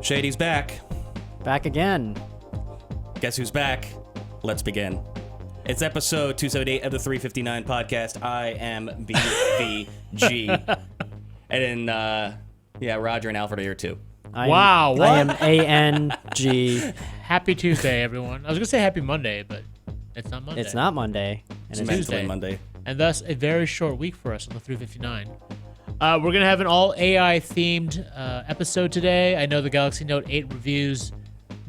Shady's back. Back again. Guess who's back? Let's begin. It's episode 278 of the 359 podcast. I am BVG. And then, Roger and Alfred are here too. Wow, what? I am ANG. Happy Tuesday, everyone. I was going to say happy Monday, but it's not Monday. It's not Monday. It's And mentally Monday. And thus, a very short week for us on the 359. We're going to have an all AI-themed episode today. I know the Galaxy Note 8 reviews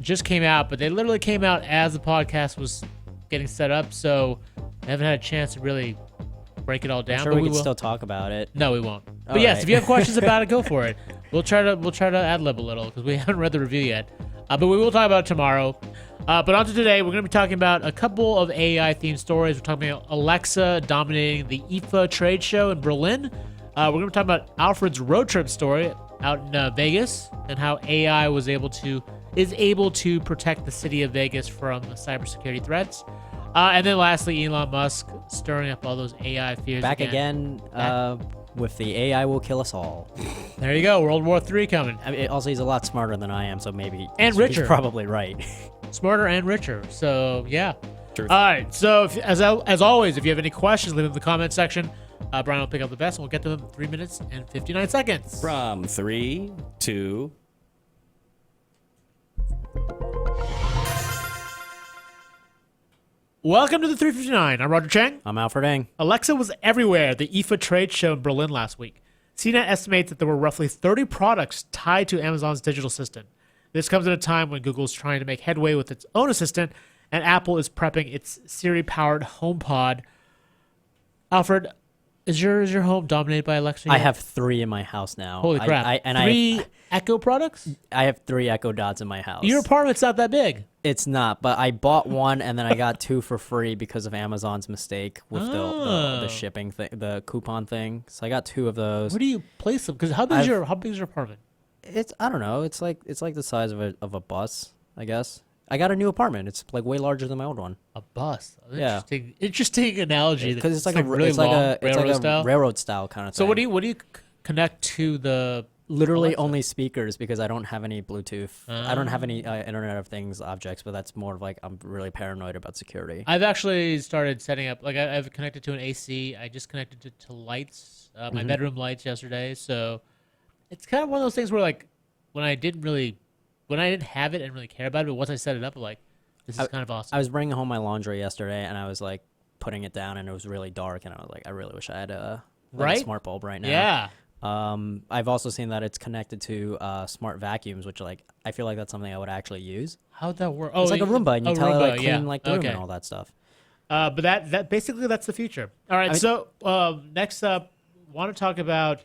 just came out, but they literally came out as the podcast was getting set up, so I haven't had a chance to really break it all down. I'm sure but we can will still talk about it. No, we won't. All But yes, right. if you have questions about it, go for it. We'll try to ad lib a little because we haven't read the review yet. But we will talk about it tomorrow. But on to today, we're going to be talking about a couple of AI themed stories. We're talking about Alexa dominating the IFA trade show in Berlin. We're going to be talking about Alfred's road trip story out in Vegas and how AI is able to protect the city of Vegas from cybersecurity threats. And then lastly, Elon Musk stirring up all those AI fears Back again with the AI will kill us all. There you go. World War III coming. I mean, also, he's a lot smarter than I am, so maybe And richer. he's probably right. Smarter and richer. So, yeah. Truth. All right. So, as always, if you have any questions, leave them in the comment section. Brian will pick up the best, and we'll get to them in 3 minutes and 59 seconds. From 3, 2... Welcome to the 359. I'm Roger Cheng. I'm Alfred Eng. Alexa was everywhere at the IFA trade show in Berlin last week. CNET estimates that there were roughly 30 products tied to Amazon's digital assistant. This comes at a time when Google is trying to make headway with its own assistant, and Apple is prepping its Siri-powered HomePod. Alfred, is your home dominated by Alexa yet? I have 3 in my house now. Holy crap. Three Echo products? I have 3 Echo Dots in my house. Your apartment's not that big. It's not, but I bought one and then I got 2 for free because of Amazon's mistake with the shipping thing, the coupon thing. So I got 2 of those. Where do you place them? Because how big is your apartment? I don't know. It's like the size of a bus, I guess. I got a new apartment. It's like way larger than my old one. A bus. Yeah. Interesting analogy. Because it's like really long railroad style kind of thing. So what do you connect to the? Literally Alexa? only speakers because I don't have any Bluetooth. I don't have any Internet of Things objects, but that's more of like I'm really paranoid about security. I've actually started setting up, like I've connected to an AC. I just connected it to lights, my bedroom lights yesterday. So it's kind of one of those things where like when I didn't have it and really care about it, but once I set it up, I'm like, this is kind of awesome. I was bringing home my laundry yesterday and I was like putting it down and it was really dark and I was like, I really wish I had a smart bulb right now. Yeah. I've also seen that it's connected to smart vacuums, which like I feel like that's something I would actually use. How'd that work? It's like a Roomba, and you tell it like clean yeah. like the room Okay. and all that stuff. But that basically that's the future. All right. So next up, want to talk about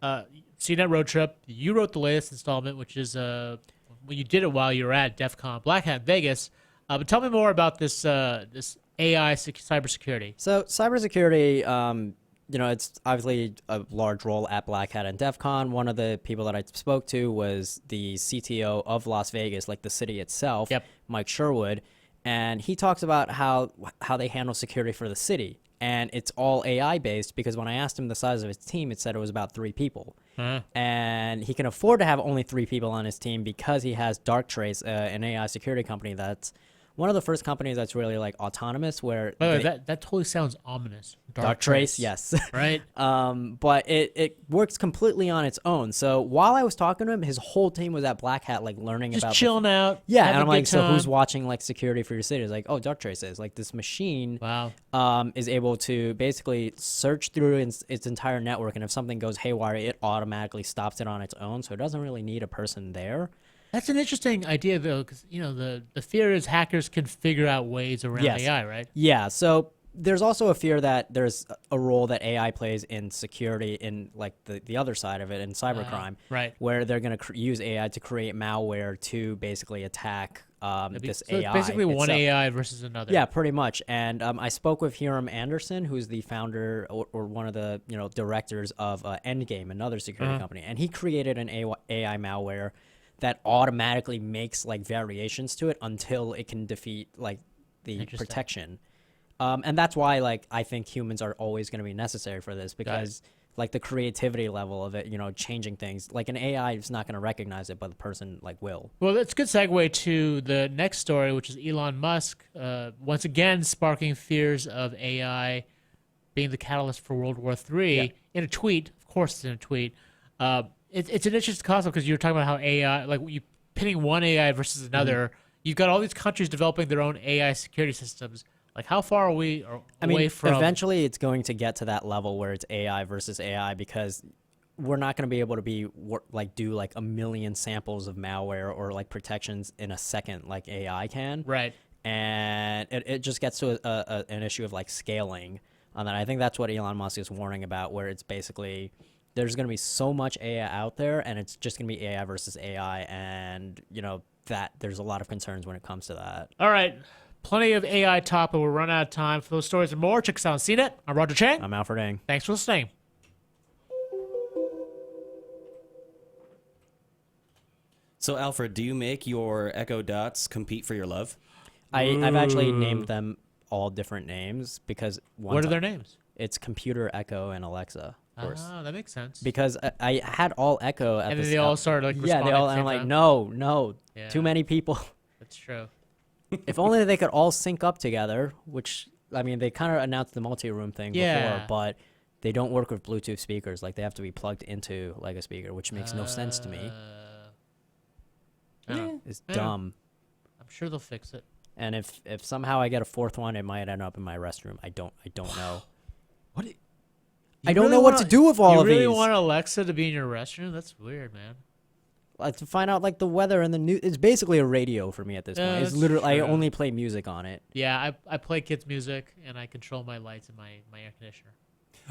CNET Road Trip. You wrote the latest installment, which is you did it while you were at DEF CON Black Hat Vegas. But tell me more about this this AI cybersecurity. So cybersecurity, it's obviously a large role at Black Hat and DEF CON. One of the people that I spoke to was the CTO of Las Vegas, like the city itself, Mike Sherwood. And he talks about how they handle security for the city. And it's all AI based because when I asked him the size of his team, it said it was about 3 people. And he can afford to have only 3 people on his team because he has Darktrace, an AI security company that's one of the first companies that's really like autonomous where By the way, that totally sounds ominous. Darktrace, yes. Right? But it works completely on its own. So while I was talking to him, his whole team was at Black Hat, like learning Just about chilling out. Yeah, having and I'm a like, good so who's time. watching like security for your city? It's like, oh, Darktrace is like this machine. Wow. Is able to basically search through its entire network, and if something goes haywire, it automatically stops it on its own. So it doesn't really need a person there. That's an interesting idea, though, because the fear is hackers can figure out ways around AI, right? Yeah. So there's also a fear that there's a role that AI plays in security in like the other side of it in cybercrime, right? Where they're going to use AI to create malware to basically attack this so AI. It's basically one itself. AI versus another. Yeah, pretty much. And I spoke with Hiram Anderson, who's the founder or one of the directors of Endgame, another security company, and he created an AI malware that automatically makes like variations to it until it can defeat like the protection. And that's why like I think humans are always going to be necessary for this because like the creativity level of it, changing things. Like an AI is not going to recognize it, but the person like will. Well, that's a good segue to the next story, which is Elon Musk once again sparking fears of AI being the catalyst for World War III in a tweet. Of course, it's in a tweet. It's an interesting concept because you were talking about how AI, like you pitting one AI versus another. You've got all these countries developing their own AI security systems. Like, how far are we away from? Eventually, it's going to get to that level where it's AI versus AI because we're not going to be able to do like a million samples of malware or like protections in a second like AI can. Right. And it just gets to an issue of like scaling on that. I think that's what Elon Musk is warning about, where it's basically there's going to be so much AI out there, and it's just going to be AI versus AI, and that there's a lot of concerns when it comes to that. All right. Plenty of AI talk, but we're running out of time. For those stories and more, check us out on CNET. I'm Roger Cheng. I'm Alfred Ing. Thanks for listening. So, Alfred, do you make your Echo Dots compete for your love? I've actually named them all different names because what are their names? It's Computer, Echo, and Alexa. Of course. Oh, that makes sense. Because I had all Echo at and the then they all started like yeah, they all, and I'm like, no, too many people. That's true. If only they could all sync up together, which, I mean, they kind of announced the multi-room thing before, but they don't work with Bluetooth speakers. Like, they have to be plugged into, like, a speaker, which makes no sense to me. It's dumb. I'm sure they'll fix it. And if somehow I get a fourth one, it might end up in my restroom. I don't know. What? I don't know what to do with all of these. You really want Alexa to be in your restroom? That's weird, man. To find out like the weather and the news. It's basically a radio for me at this point. It's literally I only play music on it. Yeah, I play kids' music and I control my lights and my air conditioner.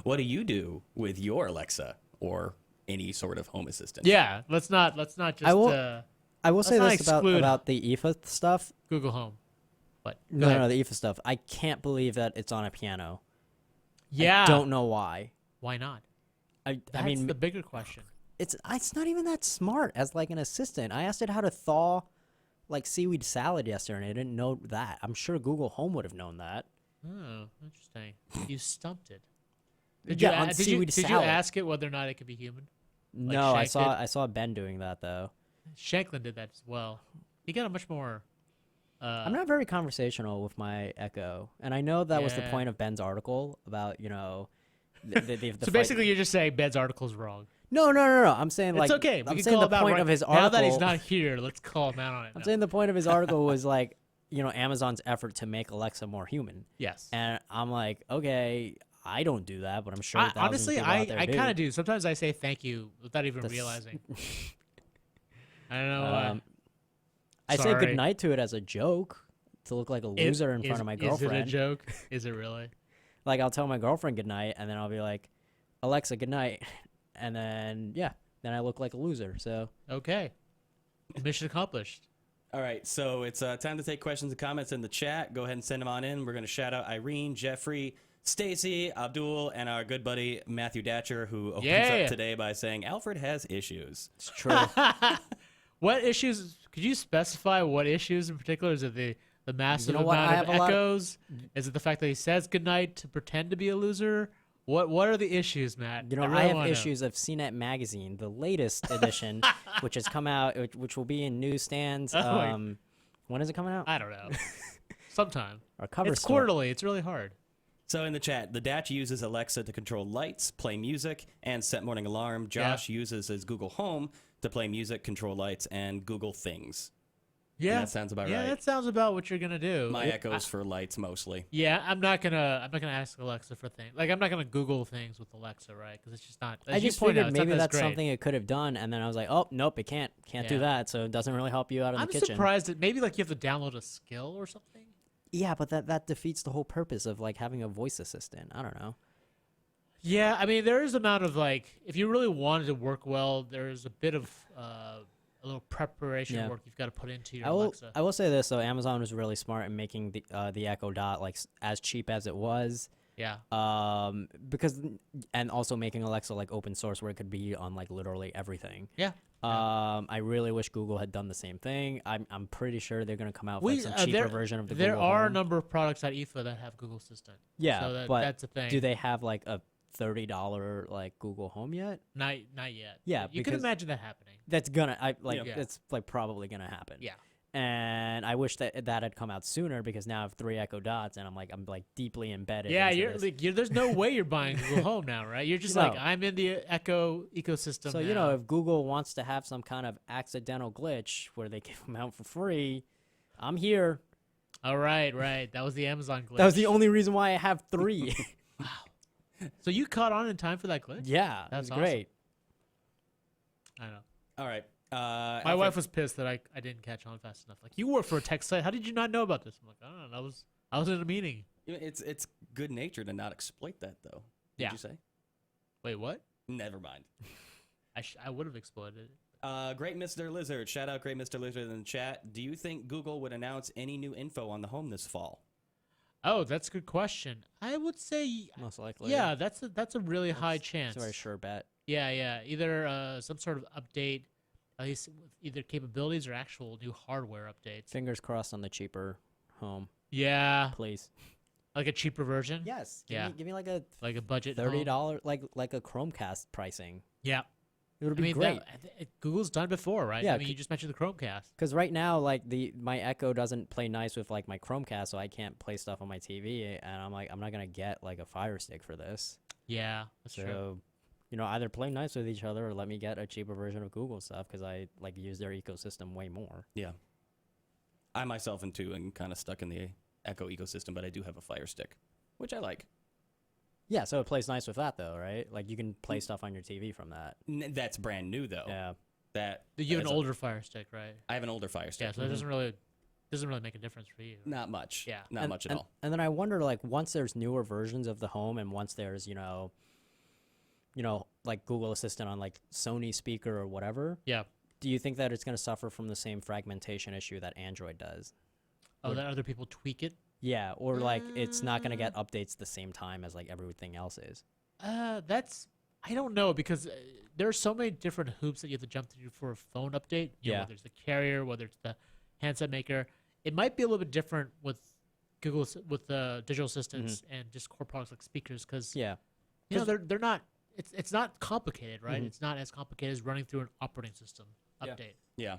What do you do with your Alexa or any sort of home assistant? Yeah, let's not just. I will say this about the IFA stuff. Google Home. What? No, the IFA stuff. I can't believe that it's on a piano. Yeah. I don't know why. Why not? I that's mean, the bigger question. It's not even that smart as like an assistant. I asked it how to thaw like seaweed salad yesterday, and I didn't know that. I'm sure Google Home would have known that. Oh, interesting. You stumped it. Did you ask it whether or not it could be human? No, I saw Ben doing that though. Shanklin did that as well. He got a much more. I'm not very conversational with my Echo, and I know that was the point of Ben's article about So basically, you're just saying Ben's article is wrong. No. I'm saying like it's okay. I'm saying the point of his article. Now that he's not here, let's call him out on it. I'm saying the point of his article was like Amazon's effort to make Alexa more human. Yes. And I'm like, okay, I don't do that, but I'm sure. Honestly, I kind of do. Sometimes I say thank you without even realizing. I don't know why. I say goodnight to it as a joke to look like a loser in front of my girlfriend. Is it a joke? Is it really? Like, I'll tell my girlfriend goodnight, and then I'll be like, Alexa, goodnight. And then, then I look like a loser. So okay. Mission accomplished. All right, so it's time to take questions and comments in the chat. Go ahead and send them on in. We're going to shout out Irene, Jeffrey, Stacy, Abdul, and our good buddy Matthew Datcher, who opens up today by saying, Alfred has issues. It's true. What issues? Could you specify what issues in particular? Is it the massive amount of echoes? Is it the fact that he says goodnight to pretend to be a loser? What are the issues, Matt? I have issues of CNET magazine, the latest edition, which has come out, which will be in newsstands. When is it coming out? I don't know. Sometime. Our cover it's quarterly. It's really hard. So in the chat, the Datch uses Alexa to control lights, play music, and set morning alarm. Josh uses his Google Home to play music, control lights, and Google Things. Yeah, and that sounds about right. Yeah, that sounds about what you're gonna do. My Echo's for lights mostly. Yeah, I'm not gonna ask Alexa for things. Like, I'm not gonna Google things with Alexa, right? Because it's just not. I just figured maybe that's something it could have done, and then I was like, oh nope, it can't do that. So it doesn't really help you out in the kitchen. I'm surprised that maybe like you have to download a skill or something. Yeah, but that defeats the whole purpose of like having a voice assistant. I don't know. Yeah, I mean, there is amount of like, if you really wanted to work well, there's a bit of a little preparation work you've got to put into your Alexa. I will say this though, Amazon was really smart in making the Echo Dot like as cheap as it was. Yeah. Because and also making Alexa like open source where it could be on like literally everything. Yeah. I really wish Google had done the same thing. I'm pretty sure they're gonna come out with some cheaper version of the Google There are Home. a number of products at IFA that have Google Assistant. Yeah, so but that's a thing. Do they have like a $30 like Google Home yet. Not yet. Yeah, you can because imagine that happening. That's gonna Yeah. it's like probably gonna happen. Yeah. And I wish that had come out sooner, because now I have 3 Echo Dots and I'm like deeply embedded. Yeah, into this. there's no way you're buying Google Home now, right? You're just like, I'm in the Echo ecosystem. So now. if Google wants to have some kind of accidental glitch where they give them out for free, I'm here. Oh, right. That was the Amazon glitch. That was the only reason why I have 3. So you caught on in time for that glitch? Yeah, That's it was great. I know. All right. My Alfred, wife was pissed that I didn't catch on fast enough. Like, you work for a tech site. How did you not know about this? I'm like, I don't know. I was in a meeting. It's good nature to not exploit that, though. Did Yeah. you say? Wait, what? Never mind. I would have exploited it. Great Mr. Lizard. Shout out Great Mr. Lizard in the chat. Do you think Google would announce any new info on the Home this fall? Oh, that's a good question. I would say, Most likely. yeah, that's a really high chance. It's a very sure bet. Yeah. Either some sort of update, at least with either capabilities or actual new hardware updates. Fingers crossed on the cheaper Home, Yeah, please. like a cheaper version. Yes. Yeah. Give me like a Like a budget $30 like a Chromecast pricing. Yeah. It would be great. Google's done before, right? Yeah, I mean, you just mentioned the Chromecast. Because right now, like my Echo doesn't play nice with like my Chromecast, so I can't play stuff on my TV. And I'm like, I'm not gonna get like a Fire Stick for this. Yeah, that's true. So, either play nice with each other or let me get a cheaper version of Google stuff, because I like use their ecosystem way more. Yeah. I myself am too, and kind of stuck in the Echo ecosystem, but I do have a Fire Stick, which I like. Yeah, so it plays nice with that though, right? Like you can play stuff on your TV from that. That's brand new, though. Yeah. You have that's an older Fire Stick, right? I have an older Fire Stick. Yeah, so it doesn't really make a difference for you. Not much. Yeah. Not much at all. And then I wonder, like, once there's newer versions of the Home, and once there's like Google Assistant on like Sony speaker or whatever, Yeah. do you think that it's going to suffer from the same fragmentation issue that Android does? Oh, that other people tweak it? Yeah, or like it's not going to get updates the same time as like everything else is. I don't know, because there are so many different hoops that you have to jump through for a phone update. You know, Yeah. whether it's the carrier, whether it's the handset maker. It might be a little bit different with Google, with the digital assistants and just core products like speakers, because Yeah. they're not. It's not complicated, right? It's not as complicated as running through an operating system update. Yeah.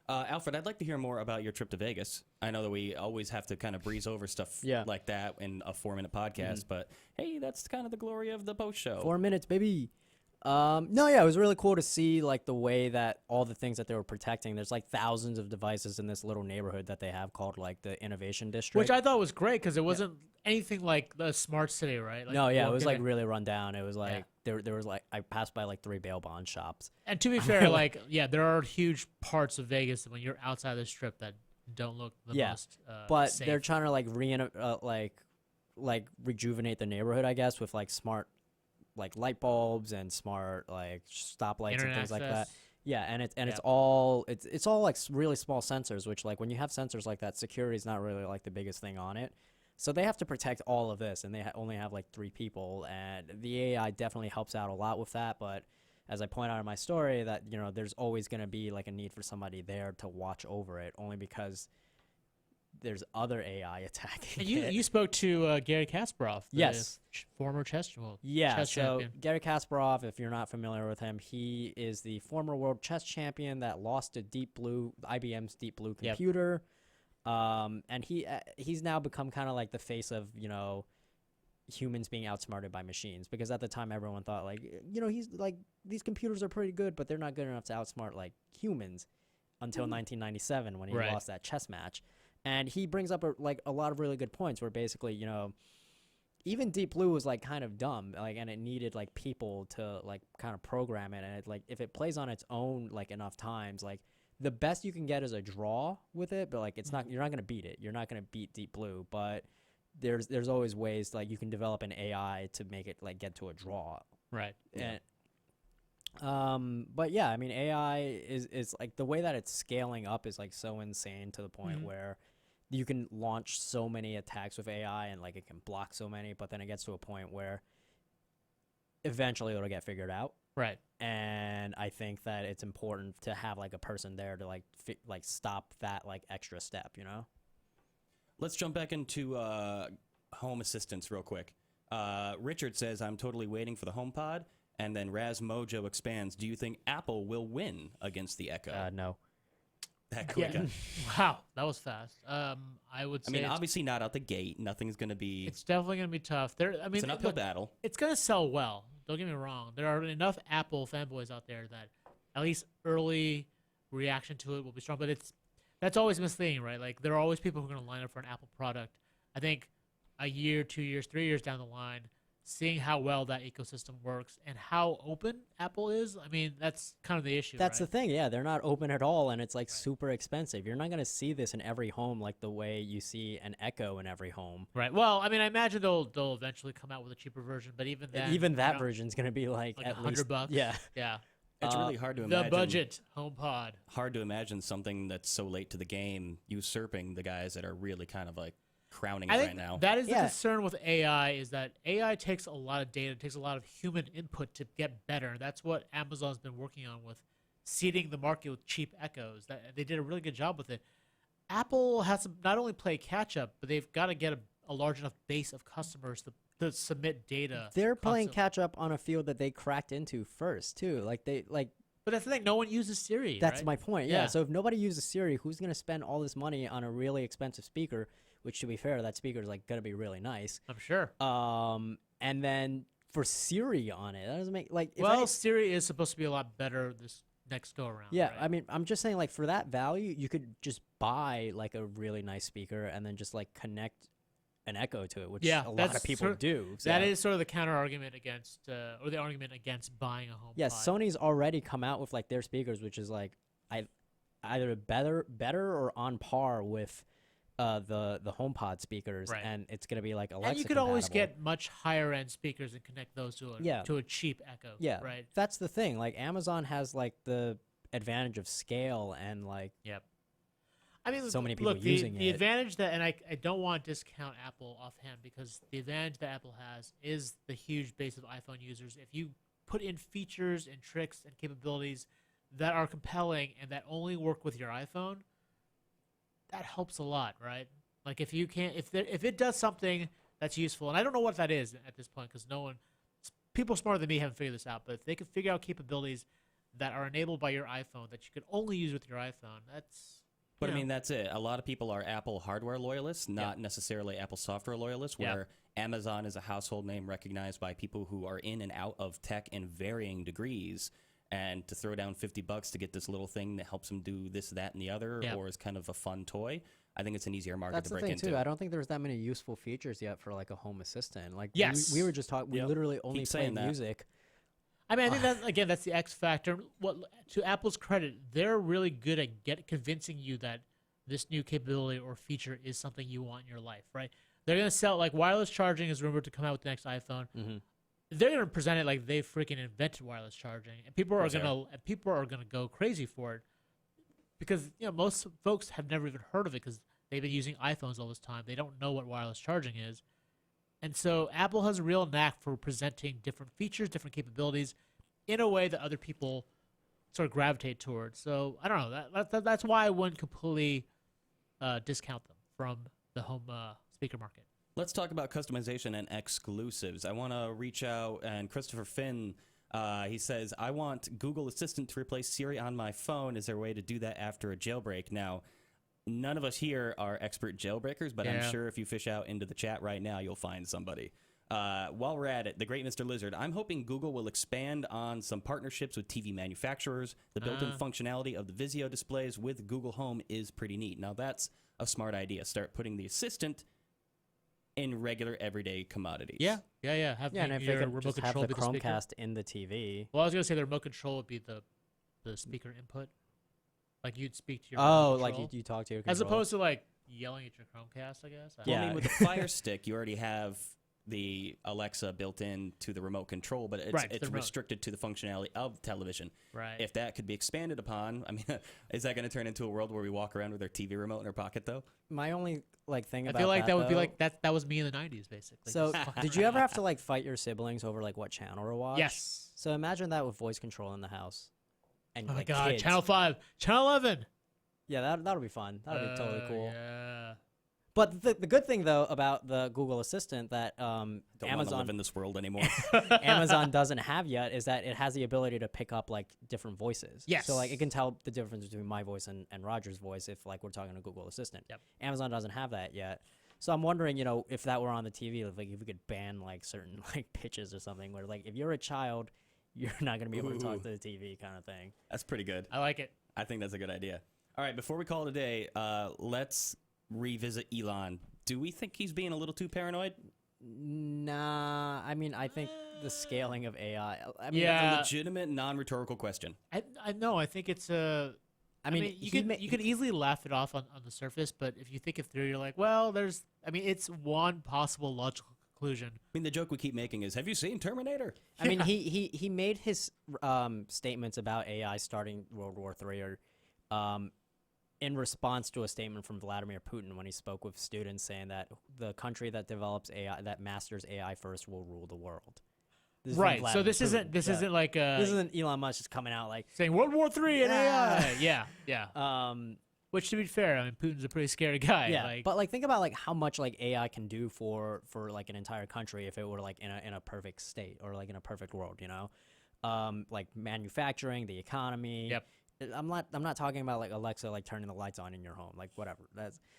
Alfred, I'd like to hear more about your trip to Vegas. I know that we always have to kind of breeze over stuff like that in a 4-minute podcast, but hey, that's kind of the glory of the post show. 4 minutes, baby. No, yeah, it was really cool to see like the way that all the things that they were protecting. There's like thousands of devices in this little neighborhood that they have called like the Innovation District. Which I thought was great, because it wasn't anything like the smart city, right? Like, no, yeah, it was like walking in- really run down. It was like there was like I passed by like 3 bail bond shops. And to be fair, like, yeah, there are huge parts of Vegas when you're outside the strip that don't look the most but safe. they're trying to like rejuvenate the neighborhood, I guess, with like smart like light bulbs and smart like stoplights and Internet things like that. access. Yeah, and it's all like really small sensors, which like when you have sensors like that, security is not really like the biggest thing on it. So they have to protect all of this, and they only have like 3 people, and the AI definitely helps out a lot with that. But as I point out in my story, that there's always going to be like a need for somebody there to watch over it, only because there's other AI attacking. And you it. you spoke to Gary Kasparov, the Yes. former chess So champion. Gary Kasparov, if you're not familiar with him, he is the former world chess champion that lost to Deep Blue, IBM's Deep Blue computer. And he's now become kind of like the face of humans being outsmarted by machines, because at the time everyone thought like he's like, these computers are pretty good, but they're not good enough to outsmart like humans until 1997 when he lost that chess match. And he brings up a lot of really good points where basically even Deep Blue was like kind of dumb, like, and it needed like people to like kind of program it, and it, like if it plays on its own like enough times, like the best you can get is a draw with it, but like you're not gonna beat it. You're not gonna beat Deep Blue, but there's always ways like you can develop an AI to make it like get to a draw. Right. And but yeah, I mean AI is like the way that it's scaling up is like so insane to the point where you can launch so many attacks with AI and like it can block so many, but then it gets to a point where eventually it'll get figured out. Right. And I think that it's important to have like a person there to like stop that like extra step, Let's jump back into Home Assistants real quick. Richard says, I'm totally waiting for the HomePod. And then Raz Mojo expands, do you think Apple will win against the Echo? No. That quick. Yeah. Wow, that was fast. I would say. I mean, obviously not out the gate. Nothing's going to be. It's definitely going to be tough. It's an uphill battle. It's going to sell well. Don't get me wrong. There are enough Apple fanboys out there that at least early reaction to it will be strong. But that's always misleading, right? Like there are always people who are going to line up for an Apple product. I think a year, 2 years, 3 years down the line, seeing how well that ecosystem works and how open Apple is, I mean, that's kind of the issue. That's right? the thing. Yeah, they're not open at all, and it's like super expensive. You're not going to see this in every home like the way you see an Echo in every home. Right. Well, I mean, I imagine they'll eventually come out with a cheaper version, but even then, That version's going to be like at least $100. Yeah. Yeah. It's really hard to imagine. The budget HomePod. Hard to imagine something that's so late to the game usurping the guys that are really kind of like crowning it I think right now. that is the concern with AI, is that AI takes a lot of data, takes a lot of human input to get better. That's what Amazon's been working on with seeding the market with cheap Echoes. That they did a really good job with it. Apple has to not only play catch up, but they've got to get a large enough base of customers to submit data. They're playing catch up on a field that they cracked into first too. But that's the thing. No one uses Siri. That's right? my point. Yeah. So if nobody uses Siri, who's going to spend all this money on a really expensive speaker? Which, to be fair, that speaker is like going to be really nice. I'm sure. And then for Siri on it, that doesn't make like. Siri is supposed to be a lot better this next go around. Yeah, right? I mean, I'm just saying, like for that value, you could just buy like a really nice speaker and then just like connect an Echo to it, which a lot of people do. So. That is sort of the counter argument against, or the argument against buying a HomePod. Yeah, Sony's already come out with like their speakers, which is like either better or on par with the HomePod speakers, and it's gonna be like Alexa. And you could always get much higher end speakers and connect those to a cheap Echo. Yeah, right. That's the thing. Like Amazon has like the advantage of scale and like. Yep. I mean, so many people using it. The advantage that, and I don't want to discount Apple offhand, because the advantage that Apple has is the huge base of iPhone users. If you put in features and tricks and capabilities that are compelling and that only work with your iPhone, that helps a lot, right? Like if it does something that's useful, and I don't know what that is at this point, because people smarter than me haven't figured this out, but if they can figure out capabilities that are enabled by your iPhone that you can only use with your iPhone, that's. But I mean, that's it. A lot of people are Apple hardware loyalists, not necessarily Apple software loyalists, where Amazon is a household name recognized by people who are in and out of tech in varying degrees. And to throw down $50 to get this little thing that helps them do this, that, and the other, or is kind of a fun toy, I think it's an easier market to break into. That's the thing, too. I don't think there's that many useful features yet for like a home assistant. Like we were just talking, we literally only play music. I mean, I think that's the X factor. To Apple's credit, they're really good at convincing you that this new capability or feature is something you want in your life, right? They're gonna sell, like, wireless charging is rumored to come out with the next iPhone. Mm-hmm. They're gonna present it like they freaking invented wireless charging, and people are gonna go crazy for it, because most folks have never even heard of it because they've been using iPhones all this time. They don't know what wireless charging is. And so Apple has a real knack for presenting different features, different capabilities in a way that other people sort of gravitate towards. So I don't know. That's why I wouldn't completely discount them from the home speaker market. Let's talk about customization and exclusives. I want to reach out, and Christopher Finn, he says, I want Google Assistant to replace Siri on my phone. Is there a way to do that after a jailbreak? Now, none of us here are expert jailbreakers, but I'm sure if you fish out into the chat right now, you'll find somebody. While we're at it, the great Mr. Lizard, I'm hoping Google will expand on some partnerships with TV manufacturers. The built-in functionality of the Vizio displays with Google Home is pretty neat. Now, that's a smart idea. Start putting the Assistant in regular, everyday commodities. Yeah. And if they could just have the Chromecast in the TV. Well, I was going to say the remote control would be the speaker input. Like you'd speak to your remote control. Like you talk to your control. As opposed to like yelling at your Chromecast, I guess. Well, I mean, with the Fire Stick, you already have the Alexa built in to the remote control, but it's restricted to the functionality of television. Right. If that could be expanded upon, I mean, is that going to turn into a world where we walk around with our TV remote in our pocket, though? My only thing about I feel like that would though, be like that was me in the 90s, basically. So did you ever have to fight your siblings over what channel to watch? Yes. So imagine that with voice control in the house. And oh my God, kids. Channel 5, Channel 11. Yeah, that'll be fun. That'll be totally cool. Yeah. But the good thing though about the Google Assistant that Don't want to live Amazon in this world anymore. Amazon doesn't have yet is that it has the ability to pick up like different voices. Yes. So like it can tell the difference between my voice and Roger's voice if like we're talking to Google Assistant. Yep. Amazon doesn't have that yet. So I'm wondering, if that were on the TV, if we could ban like certain like pitches or something where like if you're a child, you're not going to be able to talk to the TV kind of thing. That's pretty good. I like it. I think that's a good idea. All right, before we call it a day, let's revisit Elon. Do we think he's being a little too paranoid? Nah, I mean, I think the scaling of AI. I mean, Yeah. It's a legitimate, non-rhetorical question. I know. I think it's a. I mean, you could easily laugh it off on the surface, but if you think it through, you're like, well, it's one possible logical conclusion. I mean, the joke we keep making is, have you seen Terminator? I mean, he made his statements about AI starting World War III in response to a statement from Vladimir Putin when he spoke with students saying that the country that develops AI, that masters AI first, will rule the world. Right. So this isn't like this isn't Elon Musk just coming out like saying World War III and AI. Yeah. Which, to be fair, I mean, Putin's a pretty scary guy. Yeah, but like think about like how much like AI can do for like an entire country if it were like in a perfect state or like in a perfect world, like manufacturing, the economy. Yep. I'm not talking about like Alexa like turning the lights on in your home, like whatever.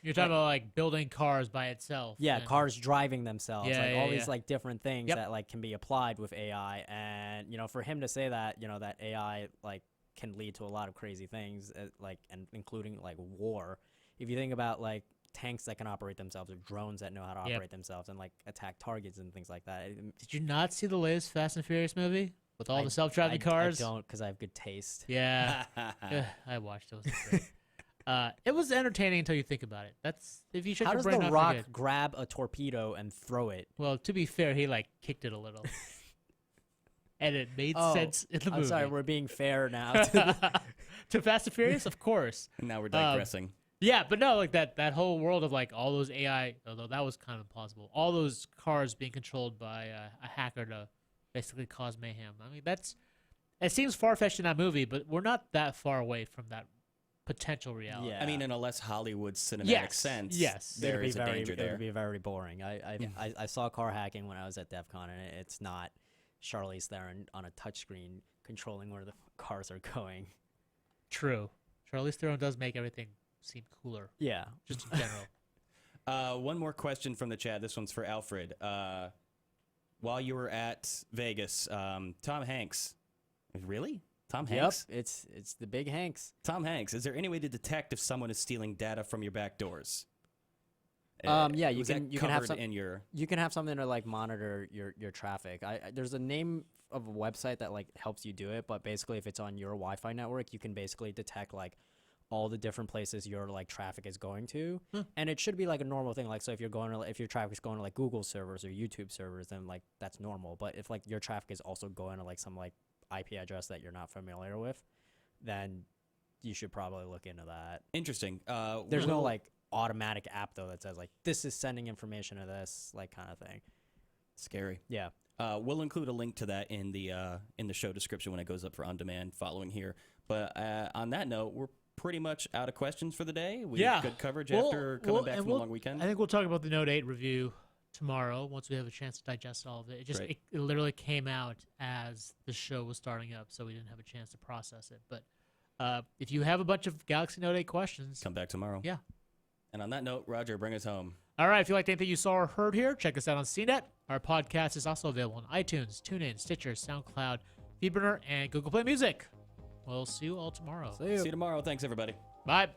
You're talking about like building cars by itself. Yeah, and cars driving themselves, Yeah, like yeah, all these yeah. like different things Yep. that like can be applied with AI, and for him to say that that AI like can lead to a lot of crazy things, like and including like war. If you think about like tanks that can operate themselves or drones that know how to Yep. operate themselves and like attack targets and things like that. Did you not see the latest Fast and Furious movie with all the self-driving cars? I don't, because I have good taste. Yeah. I watched it. It was great. It was entertaining until you think about it. That's if you shut How your does brain The off, Rock you're good. grab a torpedo and throw it? Well, to be fair, he like kicked it a little, and it made sense in the movie. I'm sorry, we're being fair now. To Fast and Furious, of course. And now we're digressing. Yeah, but no, like that whole world of like all those AI, although that was kind of impossible. All those cars being controlled by a hacker to basically cause mayhem. I mean, it seems far-fetched in that movie, but we're not that far away from that potential reality. Yeah. I mean, in a less Hollywood cinematic sense, Yes. there is a danger It there. would be very boring. I saw car hacking when I was at DEF CON, and it's not Charlize Theron on a touchscreen controlling where the cars are going. True. Charlize Theron does make everything seem cooler, Yeah. just in general. One more question from the chat. This one's for Alfred. While you were at Vegas, Tom Hanks. Really? Tom Hanks? Yep. It's the big Hanks. Tom Hanks. Is there any way to detect if someone is stealing data from your back doors? Yeah, you Was can that you can have covered in your. you can have something to like monitor your traffic. There's a name of a website that like helps you do it, but basically if it's on your Wi-Fi network, you can basically detect like all the different places your like traffic is going to, and it should be like a normal thing. Like so, if your traffic is going to like Google servers or YouTube servers, then like that's normal. But if like your traffic is also going to like some like IP address that you're not familiar with, then you should probably look into that. Interesting. There's no like automatic app though that says like this is sending information to this like kind of thing. Scary. Yeah. We'll include a link to that in the show description when it goes up for on demand following here. But on that note, we're pretty much out of questions for the day. We have good coverage after coming back from a long weekend. I think we'll talk about the Note 8 review tomorrow once we have a chance to digest all of it. It literally came out as the show was starting up, so we didn't have a chance to process it. But if you have a bunch of Galaxy Note 8 questions, Come back tomorrow. Yeah. And on that note, Roger, bring us home. All right, if you liked anything you saw or heard here, check us out on CNET. Our podcast is also available on iTunes, TuneIn, Stitcher, SoundCloud, Feedburner, and Google Play Music. We'll see you all tomorrow. See you tomorrow. Thanks, everybody. Bye.